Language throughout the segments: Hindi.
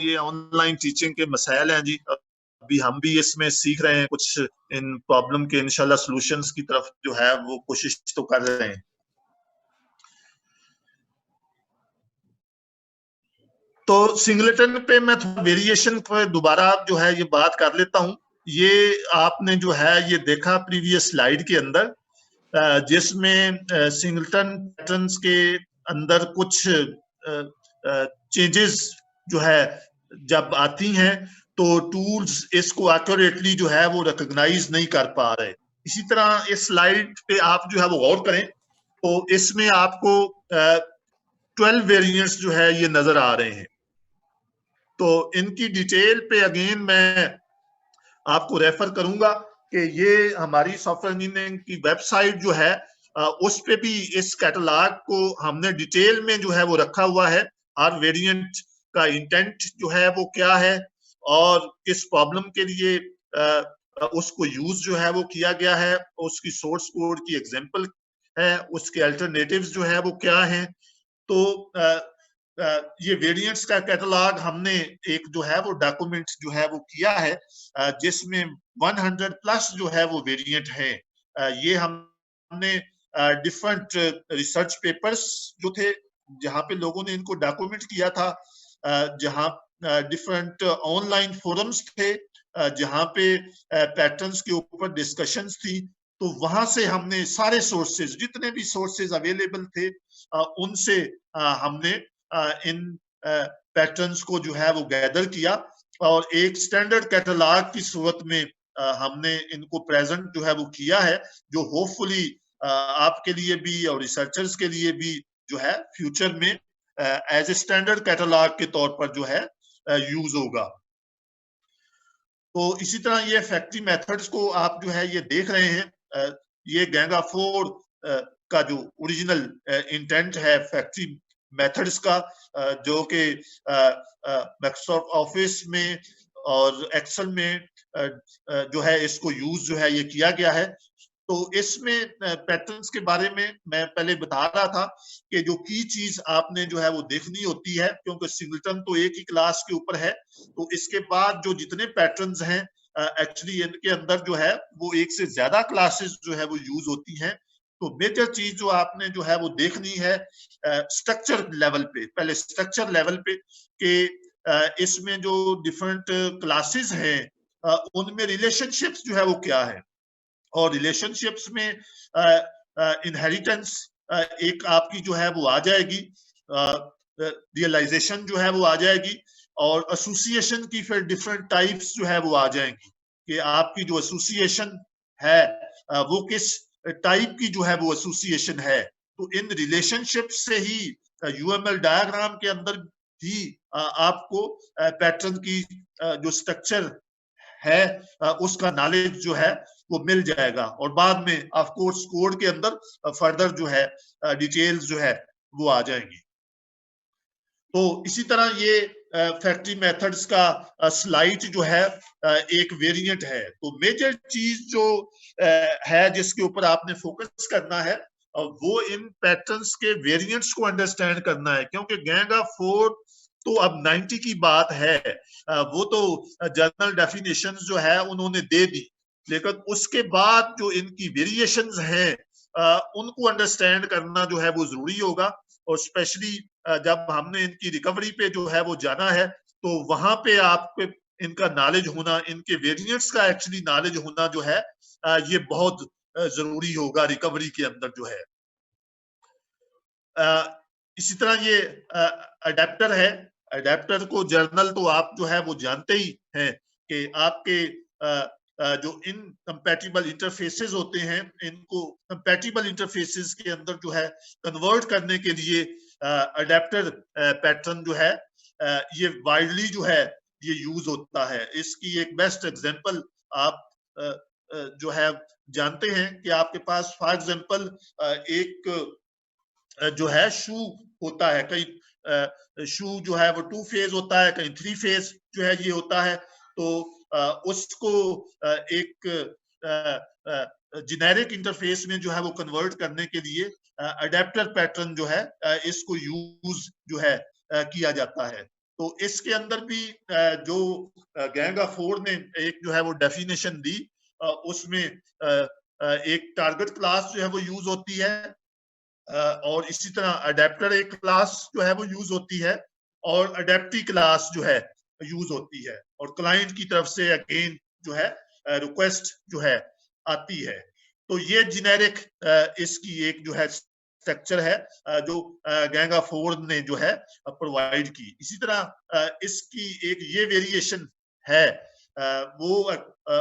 ये ऑनलाइन टीचिंग के मसाइल हैं जी, अभी हम भी इसमें सीख रहे हैं कुछ इन प्रॉब्लम के इंशाल्लाह सॉल्यूशंस की तरफ जो है वो कोशिश तो कर रहे हैं। तो सिंगलेटन पे मैं थोड़ा वेरिएशन पर दोबारा जो है ये बात कर लेता हूँ। ये आपने जो है ये देखा प्रीवियस स्लाइड के अंदर, जिसमें सिंगलेटन पैटर्न्स के अंदर कुछ चेंजेस जो है जब आती हैं तो टूल्स इसको एक्यूरेटली जो है वो रिकॉग्नाइज नहीं कर पा रहे। इसी तरह इस स्लाइड पे आप जो है वो गौर करें तो इसमें आपको 12 वेरिएंट्स जो है ये नजर आ रहे हैं। तो इनकी डिटेल पे अगेन मैं आपको रेफर करूंगा कि ये हमारी सॉफ्टवेयर इंजीनियरिंग की वेबसाइट जो है उस पे भी इस कैटलॉग को हमने डिटेल में जो है वो रखा हुआ है। हर वेरिएंट का इंटेंट जो है वो क्या है और किस प्रॉब्लम के लिए उसको यूज जो है वो किया गया है, उसकी सोर्स कोड की एग्जांपल है, उसके अल्टरनेटिव्स जो है वो क्या हैं। तो ये वेरिएंट्स का कैटलॉग हमने एक जो है वो डॉक्यूमेंट जो है वो किया है, जिसमें 100 प्लस जो है वो वेरिएंट है। ये हमने डिफरेंट रिसर्च पेपर्स जो थे जहां पे लोगों ने इनको डॉक्यूमेंट किया था, जहां डिफरेंट ऑनलाइन फोरम्स थे जहां पे पैटर्न्स के ऊपर डिस्कशंस थी, तो वहां से हमने सारे सोर्सेज जितने भी सोर्सेज अवेलेबल थे उनसे हमने इन पैटर्न्स को जो है वो गैदर किया और एक स्टैंडर्ड कैटलॉग की सूरत में हमने इनको प्रेजेंट जो है वो किया है, जो होपफुली आपके लिए भी और रिसर्चर्स के लिए भी जो है फ्यूचर में एज ए स्टैंडर्ड कैटलॉग के तौर पर जो है यूज होगा। तो इसी तरह ये फैक्ट्री मेथड्स को आप जो है ये देख रहे हैं, ये गैंगा 4 का जो ओरिजिनल इंटेंट है फैक्ट्री मेथड्स का, जो कि माइक्रोसॉफ्ट ऑफिस में और एक्सेल में जो है इसको यूज जो है ये किया गया है। तो इसमें पैटर्न्स के बारे में मैं पहले बता रहा था कि जो की चीज आपने जो है वो देखनी होती है, क्योंकि सिंगलटन तो एक ही क्लास के ऊपर है, तो इसके बाद जो जितने पैटर्न्स हैं एक्चुअली इनके अंदर जो है वो एक से ज्यादा क्लासेस जो है वो यूज होती हैं। तो मेजर चीज जो आपने जो है वो देखनी है स्ट्रक्चर लेवल पे, पहले स्ट्रक्चर लेवल पे कि इसमें जो डिफरेंट क्लासेस हैं उनमें रिलेशनशिप्स जो है वो क्या है, और रिलेशनशिप्स में इनहेरिटेंस एक आपकी जो है वो आ जाएगी, रियलाइजेशन जो है वो आ जाएगी, और एसोसिएशन की फिर डिफरेंट टाइप्स जो है वो आ जाएंगी कि आपकी जो एसोसिएशन है वो किस टाइप की जो है वो एसोसिएशन है। तो इन रिलेशनशिप से ही यूएमएल डायग्राम के अंदर ही आपको पैटर्न की जो स्ट्रक्चर है उसका नॉलेज जो है वो मिल जाएगा, और बाद में ऑफ कोर्स कोड के अंदर फर्दर जो है डिटेल्स जो है वो आ जाएंगी। तो इसी तरह ये फैक्ट्री मेथड्स का स्लाइड जो है एक वेरिएंट है। तो मेजर चीज जो है जिसके ऊपर आपने फोकस करना है वो इन पैटर्न्स के वेरिएंट्स को अंडरस्टैंड करना है, क्योंकि गैंगा 4 तो अब 90 की बात है, वो तो जनरल डेफिनेशन जो है उन्होंने दे दी, लेकिन उसके बाद जो इनकी वेरिएशंस हैं उनको अंडरस्टैंड करना जो है वो जरूरी होगा, और स्पेशली जब हमने इनकी रिकवरी पे जो है वो जाना है तो वहां पे आपके इनका नॉलेज होना, इनके वेरिएंट्स का एक्चुअली नॉलेज होना जो है ये बहुत जरूरी होगा रिकवरी के अंदर जो है। इसी तरह ये अडेप्टर है। अडेप्टर को जर्नल तो आप जो है वो जानते ही हैं कि आपके जो इनकम्पैटिबल इंटरफेसेस होते हैं इनको कंपैटिबल इंटरफेसेस के अंदर जो है कन्वर्ट करने के लिए अडेप्टर पैटर्न जो है ये वाइडली जो है ये यूज होता है। इसकी एक बेस्ट एग्जांपल आप जो है जानते हैं कि आपके पास फॉर एग्जांपल एक जो है शू होता है, कई शू जो है वो 2 फेज होता है, कहीं 3 फेज जो है ये होता है। तो उसको एक जेनेरिक इंटरफेस में जो है वो कन्वर्ट करने के लिए अडेप्टर पैटर्न जो है इसको यूज जो है किया जाता है। तो इसके अंदर भी जो गैंग ऑफ फोर ने एक जो है वो डेफिनेशन दी, उसमें एक टारगेट क्लास जो है वो यूज होती है, और इसी तरह अडेप्टर एक क्लास जो है वो यूज होती है, और अडेप्टी क्लास जो है यूज होती है, और क्लाइंट की तरफ से अगेन जो है रिक्वेस्ट जो है आती है। तो ये जेनेरिक इसकी एक जो है स्ट्रक्चर है जो गैंग ऑफ फोर ने जो है प्रोवाइड की। इसी तरह इसकी एक ये वेरिएशन है, वो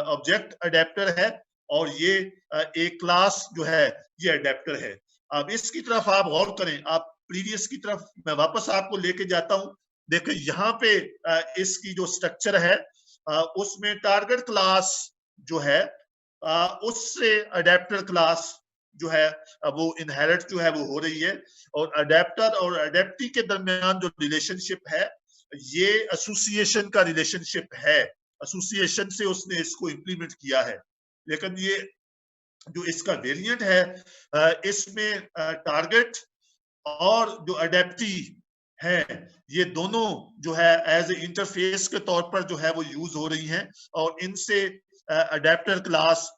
ऑब्जेक्ट अडेप्टर है, और ये एक क्लास जो है ये अडेप्टर है। अब इसकी तरफ आप गौर करें, आप प्रीवियस की तरफ मैं वापस आपको लेके जाता हूं। देखिए यहाँ पे इसकी जो स्ट्रक्चर है उसमें टारगेट क्लास जो है उससे अडेप्टर क्लास जो है वो इनहेरिट जो है वो हो रही है, और अडेप्टर और अडेप्टी के दरमियान जो रिलेशनशिप है ये एसोसिएशन का रिलेशनशिप है। एसोसिएशन से उसने इसको इंप्लीमेंट किया है। लेकिन ये जो इसका वेरिएंट है इसमें टारगेट और जो अडेप्टी है ये दोनों जो है एज ए इंटरफेस के तौर पर जो है वो यूज हो रही हैं, और इनसे अडेप्टर क्लास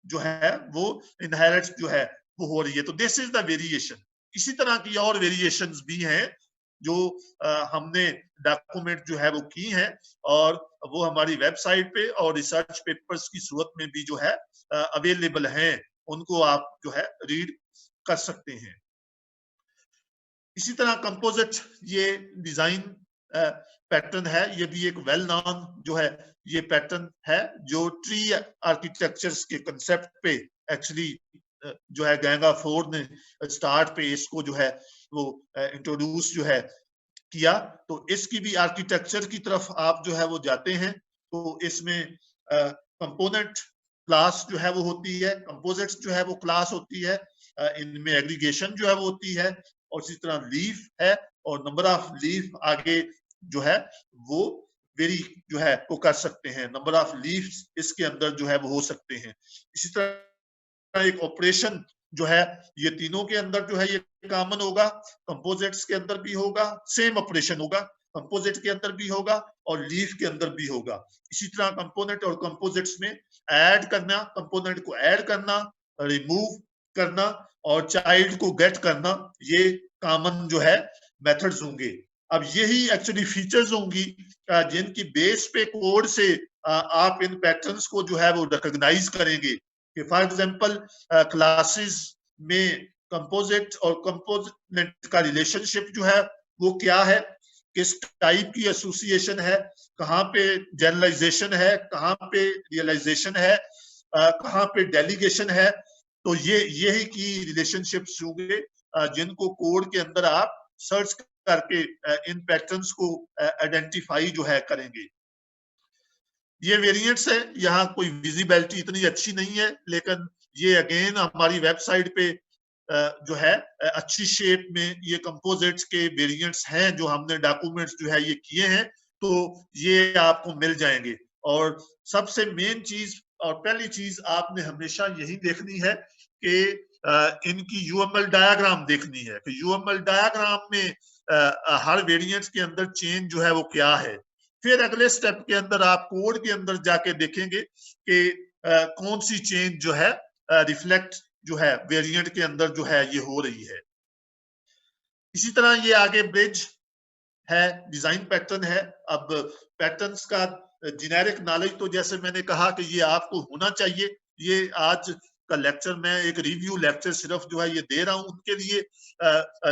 जो है वो इनहेरिट जो है वो हो रही है। तो दिस इज द वेरिएशन। इसी तरह की और वेरिएशंस भी हैं जो हमने डॉक्यूमेंट जो है वो की हैं, और वो हमारी वेबसाइट पे और रिसर्च पेपर्स की सूरत में भी जो है अवेलेबल हैं, उनको आप जो है रीड कर सकते हैं। इसी तरह कंपोजिट ये डिजाइन पैटर्न है, ये भी एक वेल नोन जो है ये पैटर्न है, जो ट्री आर्किटेक्चर्स के कंसेप्ट पे एक्चुअली जो है गैंग ऑफ फोर ने स्टार्ट पे इसको जो है वो इंट्रोड्यूस जो है किया। तो इसकी भी आर्किटेक्चर की तरफ आप जो है वो जाते हैं तो इसमें कंपोनेंट क्लास जो है वो होती है, कंपोजिट्स जो है वो क्लास होती है, इनमें एग्रीगेशन जो है वो होती है, और इसी तरह लीफ है, और नंबर ऑफ लीफ आगे जो है वो वेरी जो है वो कर सकते हैं, नंबर ऑफ लीव्स इसके अंदर जो है वो हो सकते हैं। इसी तरह एक ऑपरेशन जो है ये तीनों के अंदर जो है ये कॉमन होगा, कंपोजिट्स के अंदर भी होगा, सेम ऑपरेशन होगा, कंपोजिट के अंदर भी होगा और लीफ के अंदर भी होगा। इसी तरह कंपोनेंट और कंपोजिट्स में ऐड करना, कंपोनेंट को ऐड करना, रिमूव करना और चाइल्ड को गेट करना, ये कॉमन जो है मेथड्स होंगे। अब यही एक्चुअली फीचर्स होंगी जिनकी बेस पे कोड से आप इन पैटर्न्स को जो है वो रिकॉग्नाइज करेंगे कि फॉर एग्जांपल क्लासेस में कंपोजिट और कंपोनेंट का रिलेशनशिप जो है वो क्या है, किस टाइप की एसोसिएशन है, कहाँ पे जनरलाइजेशन है, कहाँ पे रियलाइजेशन है, कहाँ पे डेलीगेशन है। तो ये यही की रिलेशनशिप्स होंगे जिनको कोड के अंदर आप सर्च करके इन पैटर्न्स को आइडेंटिफाई जो है करेंगे। ये वेरिएंट्स है, यहाँ कोई विजिबिलिटी इतनी अच्छी नहीं है, लेकिन ये अगेन हमारी वेबसाइट पे जो है अच्छी शेप में ये कंपोजिट्स के वेरिएंट्स हैं जो हमने डॉक्यूमेंट्स जो है ये किए हैं, तो ये आपको मिल जाएंगे। और सबसे मेन चीज और पहली चीज आपने हमेशा यही देखनी है कि इनकी यूएमएल डायग्राम देखनी है कि यूएमएल डायग्राम में हर वेरिएंट्स के अंदर चेंज जो है वो क्या है। फिर अगले स्टेप के अंदर आप कोड के अंदर जाके देखेंगे कि कौन सी चेंज जो है रिफ्लेक्ट जो है वेरिएंट के अंदर जो है ये हो रही है। इसी तरह ये आगे ब्रिज है, डिजाइन पैटर्न है। अब पैटर्न्स का जेनेरिक नॉलेज तो जैसे मैंने कहा कि ये आपको होना चाहिए। ये आज का लेक्चर मैं एक रिव्यू लेक्चर सिर्फ जो है ये दे रहा हूं उनके लिए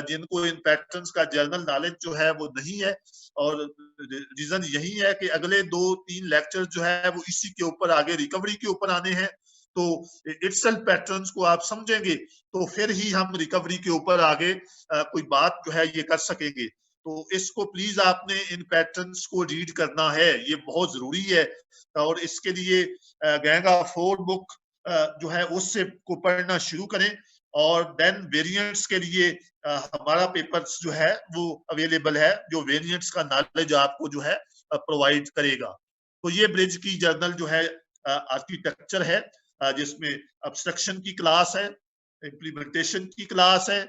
जिनको इन पैटर्न्स का जनरल नॉलेज जो है वो नहीं है, और रीजन यही है कि अगले 2-3 लेक्चर जो है वो इसी के ऊपर आगे रिकवरी के ऊपर आने हैं। तो इटसेल्फ पैटर्न्स को आप समझेंगे तो फिर ही हम रिकवरी के ऊपर आगे कोई बात जो है ये कर सकेंगे। तो इसको प्लीज आपने इन पैटर्न्स को रीड करना है, ये बहुत जरूरी है। और इसके लिए गैंग ऑफ फोर बुक जो है उससे को पढ़ना शुरू करें, और देन वेरिएंट्स के लिए हमारा पेपर्स जो है वो अवेलेबल है जो वेरिएंट्स का नॉलेज आपको जो है प्रोवाइड करेगा। तो ये ब्रिज की जर्नल जो है आर्किटेक्चर है जिसमें अब्स्ट्रक्शन की क्लास है, इम्प्लीमेंटेशन की क्लास है,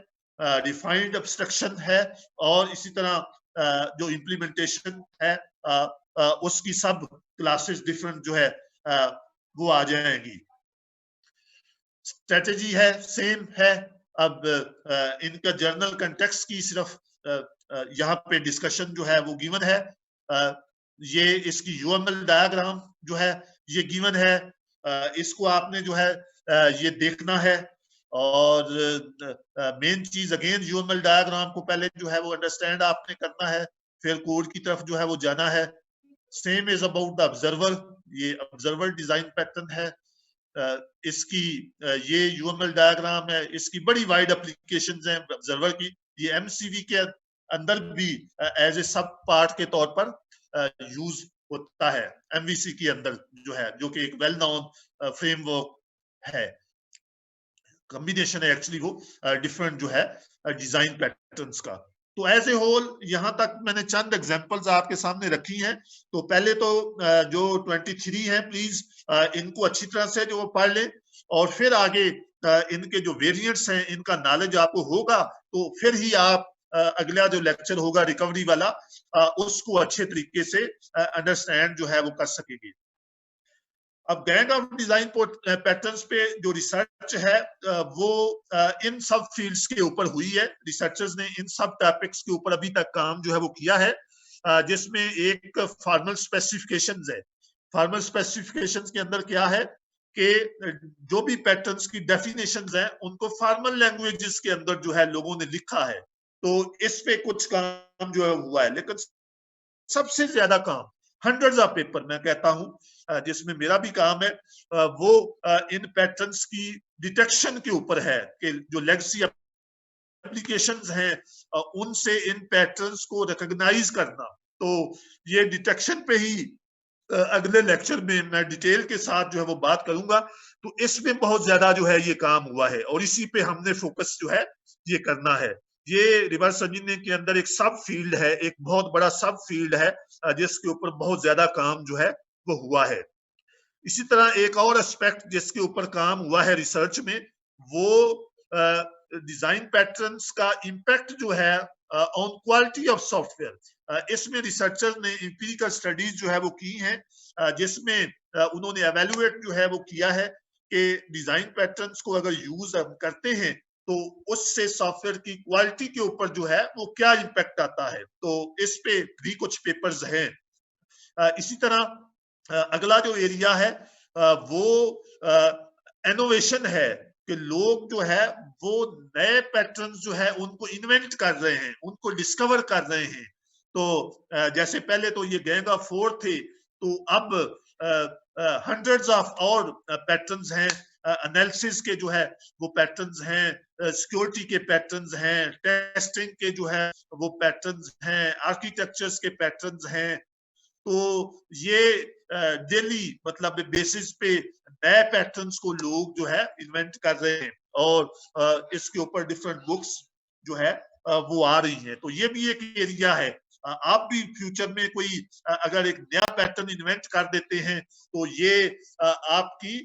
डिफाइंड अब्स्ट्रक्शन है, और इसी तरह जो इम्प्लीमेंटेशन है उसकी सब क्लासेस डिफरेंट जो है वो आ जाएंगी। स्ट्रेटेजी है सेम है। अब इनका जर्नल कंटेक्स्ट की सिर्फ यहाँ पे डिस्कशन जो है वो गिवन है। ये इसकी यूएमएल डायग्राम जो है ये गिवन है। इसको आपने जो है ये देखना है। और मेन चीज अगेन यूएमएल डायग्राम को पहले जो है वो अंडरस्टैंड आपने करना है, फिर कोड की तरफ जो है वो जाना है। Same is about the observer, ये ऑब्जर्वर डिजाइन पैटर्न है। इसकी ये यूएमएल डायग्राम है, इसकी बड़ी वाइड एप्लीकेशंस हैं ऑब्जर्वर की। ये एमसीवी के अंदर भी एज ए सब पार्ट के तौर पर यूज होता है, एमवीसी के अंदर जो है, जो कि एक वेल नोन फ्रेमवर्क है, कॉम्बिनेशन है एक्चुअली वो डिफरेंट जो है डिजाइन पैटर्न्स का। तो एज ए होल यहाँ तक मैंने चंद एग्जांपल्स आपके सामने रखी हैं। तो पहले तो जो 23 हैं प्लीज इनको अच्छी तरह से जो पढ़ लें, और फिर आगे इनके जो वेरिएंट्स हैं इनका नॉलेज आपको होगा, तो फिर ही आप अगला जो लेक्चर होगा रिकवरी वाला उसको अच्छे तरीके से अंडरस्टैंड जो है वो कर सकेंगे। अब गैंग ऑफ डिजाइन पैटर्न्स पे जो रिसर्च है वो इन सब फील्ड्स के ऊपर हुई है। रिसर्चर्स ने इन सब टॉपिक्स के ऊपर अभी तक काम जो है वो किया है, जिसमें एक फॉर्मल स्पेसिफिकेशंस है। फॉर्मल स्पेसिफिकेशंस के अंदर क्या है कि जो भी पैटर्न्स की डेफिनेशंस हैं उनको फॉर्मल लैंग्वेजेस के अंदर जो है लोगों ने लिखा है। तो इस पे कुछ काम जो है हुआ है, लेकिन सबसे ज्यादा काम हंड्रेड्स ऑफ पेपर मैं कहता हूं जिसमें मेरा भी काम है, वो इन पैटर्न्स की डिटेक्शन के ऊपर है कि जो लेगेसी एप्लीकेशंस हैं उनसे इन पैटर्न्स को रिकॉग्नाइज करना। तो ये डिटेक्शन पे ही अगले लेक्चर में मैं डिटेल के साथ जो है वो बात करूंगा। तो इसमें बहुत ज्यादा जो है ये काम हुआ है और इसी पे हमने फोकस जो है ये करना है। ये रिवर्स इंजीनियरिंग के अंदर एक सब फील्ड है, एक बहुत बड़ा सब फील्ड है जिसके ऊपर बहुत ज्यादा काम जो है वो हुआ है। इसी तरह एक और एस्पेक्ट जिसके ऊपर काम हुआ है रिसर्च में, वो डिजाइन पैटर्न्स का इम्पैक्ट जो है ऑन क्वालिटी ऑफ सॉफ्टवेयर। इसमें रिसर्चर ने एम्पिरिकल स्टडीज जो है वो की हैं, जिसमें उन्होंने एवेल्युएट जो है वो किया है कि डिजाइन पैटर्न्स को अगर यूज करते हैं तो उससे सॉफ्टवेयर की क्वालिटी के ऊपर जो है वो क्या इम्पैक्ट आता है। तो इस पे भी कुछ पेपर्स हैं। इसी तरह अगला जो एरिया है वो इनोवेशन है कि लोग जो है वो नए पैटर्न्स जो है उनको इन्वेंट कर रहे हैं, उनको डिस्कवर कर रहे हैं। तो जैसे पहले तो ये गैंग ऑफ 4 थे, तो अब हंड्रेड्स ऑफ और पैटर्न्स हैं। एनालिसिस के जो है वो पैटर्न्स हैं, सिक्योरिटी के पैटर्न्स हैं, टेस्टिंग के जो है वो पैटर्न्स हैं, आर्किटेक्चर्स के पैटर्न्स हैं। तो ये डेली मतलब बेसिस पे नए पैटर्न्स को लोग जो है इन्वेंट कर रहे हैं और इसके ऊपर डिफरेंट बुक्स जो है वो आ रही हैं। तो ये भी एक एरिया है। आप भी फ्यूचर में कोई अगर एक नया पैटर्न इन्वेंट कर देते हैं तो ये आपकी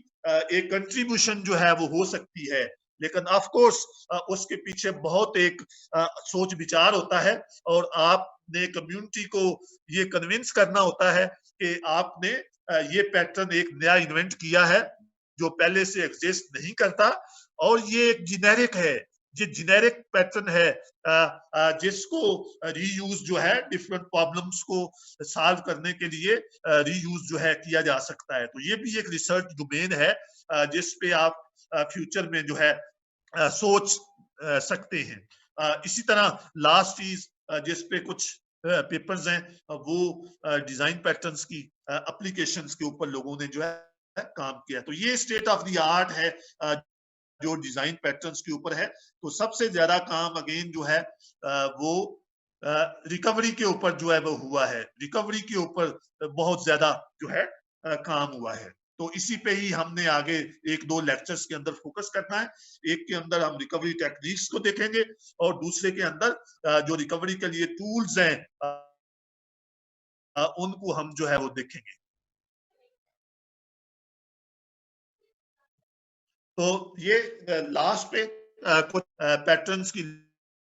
एक कंट्रीब्यूशन जो है वो हो सकती है। लेकिन ऑफ कोर्स उसके पीछे बहुत एक सोच विचार होता है और आपने कम्युनिटी को ये कन्विंस करना होता है कि आपने ये पैटर्न एक नया इन्वेंट किया है जो पहले से एग्जिस्ट नहीं करता, और ये एक जेनेरिक है, ये जेनेरिक पैटर्न है जिसको रीयूज जो है डिफरेंट प्रॉब्लम्स को सॉल्व करने के लिए रीयूज जो है किया जा सकता है। तो ये भी एक रिसर्च डोमेन है जिस पे आप फ्यूचर में जो है सोच सकते हैं। इसी तरह लास्ट चीज जिस पे कुछ पेपर्स हैं वो डिजाइन पैटर्न्स की एप्लीकेशंस के ऊपर लोगों ने जो है काम किया। तो ये स्टेट ऑफ द आर्ट है जो डिजाइन पैटर्न्स के ऊपर है। तो सबसे ज्यादा काम अगेन जो है वो रिकवरी के ऊपर जो है वो हुआ है। रिकवरी के ऊपर बहुत ज्यादा जो है काम हुआ है। तो इसी पे ही हमने आगे एक दो लेक्चर्स के अंदर फोकस करना है। एक के अंदर हम रिकवरी टेक्निक्स को देखेंगे और दूसरे के अंदर जो रिकवरी के लिए टूल्स हैं उनको हम जो है वो देखेंगे। तो ये लास्ट पे कुछ पैटर्न्स की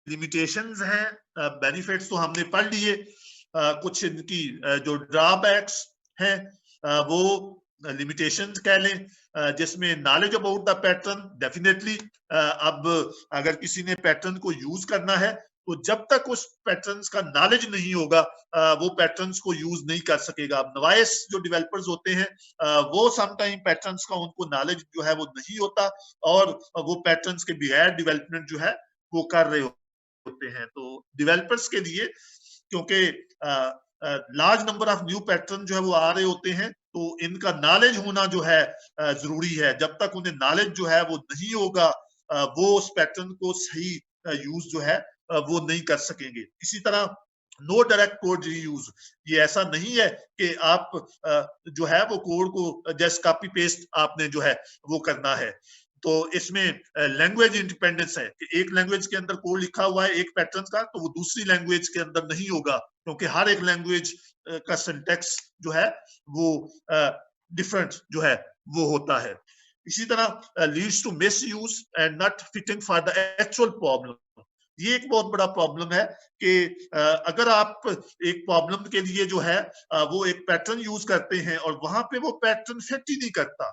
लिमिटेशंस हैं, बेनिफिट्स तो हमने पढ़ लिए, कुछ इनकी जो ड्रॉबैक्स हैं वो लिमिटेशंस कह लें, जिसमें knowledge about the pattern definitely, अब अगर किसी ने पैटर्न को यूज करना है तो जब तक उस पैटर्न्स का नॉलेज नहीं होगा वो पैटर्न्स को यूज नहीं कर सकेगा। अब नवाइस जो डेवलपर्स होते हैं वो समटाइम पैटर्न्स का उनको नॉलेज जो है वो नहीं होता और वो पैटर्न्स के बगैर डेवलपमेंट जो है वो कर रहे होते हैं। तो डेवलपर्स के लिए क्योंकि large number of new pattern जो है वो आ रहे होते हैं तो इनका नॉलेज होना जो है जरूरी है। जब तक उन्हें नॉलेज जो है वो नहीं होगा वो उस पैटर्न को सही यूज जो है वो नहीं कर सकेंगे। इसी तरह नो डायरेक्ट कोड रीयूज, ये ऐसा नहीं है कि आप जो है वो कोड को जस्ट कॉपी पेस्ट आपने जो है वो करना है। तो इसमें लैंग्वेज इंडिपेंडेंस है कि एक लैंग्वेज के अंदर कोड लिखा हुआ है एक पैटर्न का तो वो दूसरी लैंग्वेज के अंदर नहीं होगा, क्योंकि हर एक लैंग्वेज का सिंटैक्स जो है वो डिफरेंट जो है वो होता है। इसी तरह leads to misuse and not fitting for the actual problem, ये एक बहुत बड़ा प्रॉब्लम है कि अगर आप एक प्रॉब्लम के लिए जो है वो एक पैटर्न यूज करते हैं और वहां पे वो पैटर्न फिट ही नहीं करता,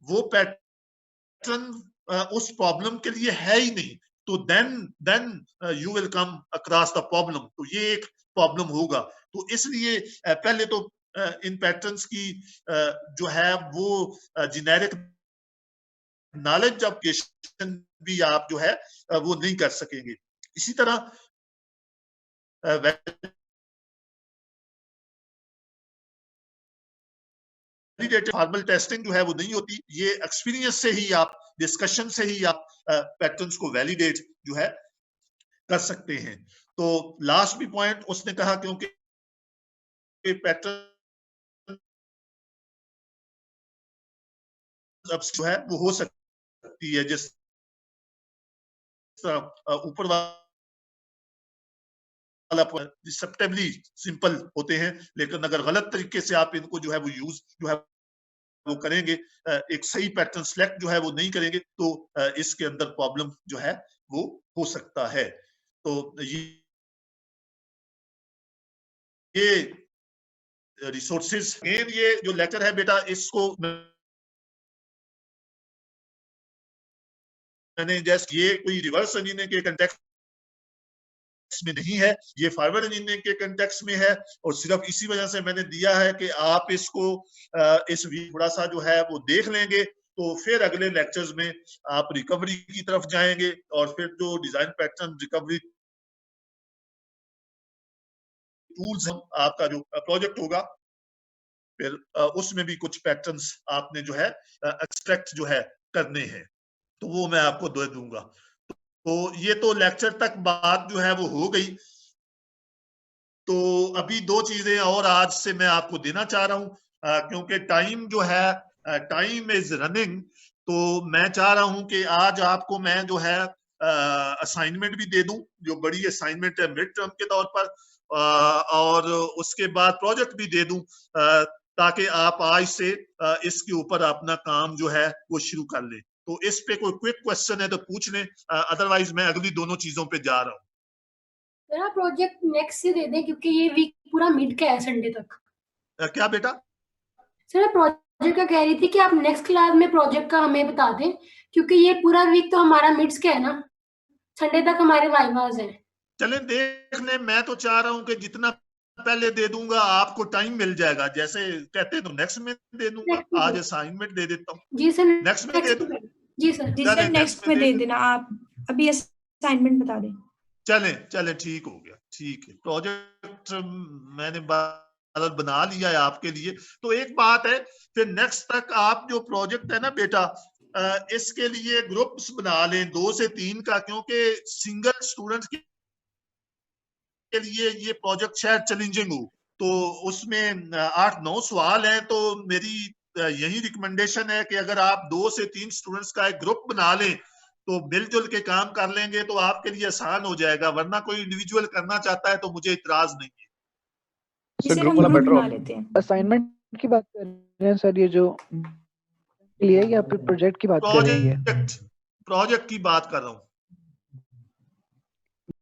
वो पैटर्न उस प्रॉब्लम के लिए है ही नहीं, तो then you will come across the problem, तो ये एक प्रॉब्लम होगा। तो इसलिए पहले तो इन पैटर्न्स की जो है वो जेनेरिक नॉलेज एप्लीकेशन भी आप जो है वो नहीं कर सकेंगे। इसी तरह वैलिडेटेड फॉर्मल टेस्टिंग जो है वो नहीं होती, ये एक्सपीरियंस से ही आप डिस्कशन से ही आप पैटर्न्स को वैलिडेट जो है कर सकते हैं। तो लास्ट भी पॉइंट उसने कहा क्योंकि पैटर्न अब जो है वो हो सकती है जिस ऊपर वाला डिसेप्टिबली सिंपल होते हैं, लेकिन अगर गलत तरीके से आप इनको जो है वो यूज जो है वो करेंगे, एक सही पैटर्न सिलेक्ट जो है वो नहीं करेंगे तो इसके अंदर प्रॉब्लम जो है वो हो सकता है। तो ये रिसोर्सेज ये जो लेक्चर है बेटा इसको मैंने जस्ट ये कोई रिवर्स इंजीनियरिंग के कंटेक्स्ट में नहीं है, ये फॉरवर्ड इंजीनियरिंग के कंटेक्स्ट में है और सिर्फ इसी वजह से मैंने दिया है कि आप इसको इस थोड़ा सा जो है वो देख लेंगे तो फिर अगले लेक्चर्स में आप रिकवरी की तरफ जाएंगे और फिर जो डिजाइन पैटर्न रिकवरी टूल्स आपका जो प्रोजेक्ट होगा फिर उसमें भी कुछ पैटर्न्स आपने जो है एक्सट्रैक्ट जो है करने हैं, तो वो मैं आपको दे दूंगा। तो ये तो लेक्चर तक बात जो है वो हो गई। तो अभी दो चीजें और आज से मैं आपको देना चाह रहा हूं क्योंकि टाइम जो है टाइम इज रनिंग, तो मैं चाह रहा हूं कि आज आपको मैं जो है असाइनमेंट भी दे दूं, जो बड़ी असाइनमेंट है मिड टर्म के तौर पर, और उसके बाद प्रोजेक्ट भी दे दूं ताकि आप आज से इसके ऊपर अपना काम जो है वो शुरू कर लें। तो इस पे कोई क्विक क्वेश्चन है तो पूछ लें, अदरवाइज मैं अगली दोनों चीजों पे जा रहा हूँ। मेरा प्रोजेक्ट नेक्स्ट से दे दें क्योंकि ये वीक पूरा मिड का है संडे तक। क्या बेटा? सर प्रोजेक्ट का कह रही थी कि आप नेक्स्ट क्लास में प्रोजेक्ट का हमें बता दें क्योंकि ये पूरा वीक तो हमारा मिड्स का है ना, संडे तक हमारे वाइवाज हैं। चलें देख लें, मैं तो चाह रहा हूँ कि जितना पहले दे दूंगा आपको टाइम मिल जाएगा, जैसे कहते हैं तो नेक्स्ट में दे दूंगा, आज असाइनमेंट दे देता हूँ। जी सर नेक्स्ट में दे दूं? जी सर नेक्स्ट में दे देना, आप अभी असाइनमेंट बता दें। चलें ठीक हो गया, ठीक है। प्रोजेक्ट मैंने बना लिया है आपके लिए। तो एक बात है फिर नेक्स्ट तक आप जो प्रोजेक्ट है ना बेटा इसके लिए ग्रुप्स बना लें 2 से 3 का, क्योंकि सिंगल स्टूडेंट के लिए ये प्रोजेक्ट शायद चैलेंजिंग हो। तो उसमें 8-9 सवाल हैं, तो मेरी यही रिकमेंडेशन है कि अगर आप 2 से 3 स्टूडेंट्स का एक ग्रुप बना लें तो मिलजुल के काम कर लेंगे तो आपके लिए आसान हो जाएगा, वरना कोई इंडिविजुअल करना चाहता है तो मुझे इतराज नहीं है। सर ग्रुप बना लेते हैं। असाइनमेंट की बात कर रहे हैं सर, ये जो लिए या फिर प्रोजेक्ट की बात कर रहे हैं? प्रोजेक्ट की बात कर रहा हूँ।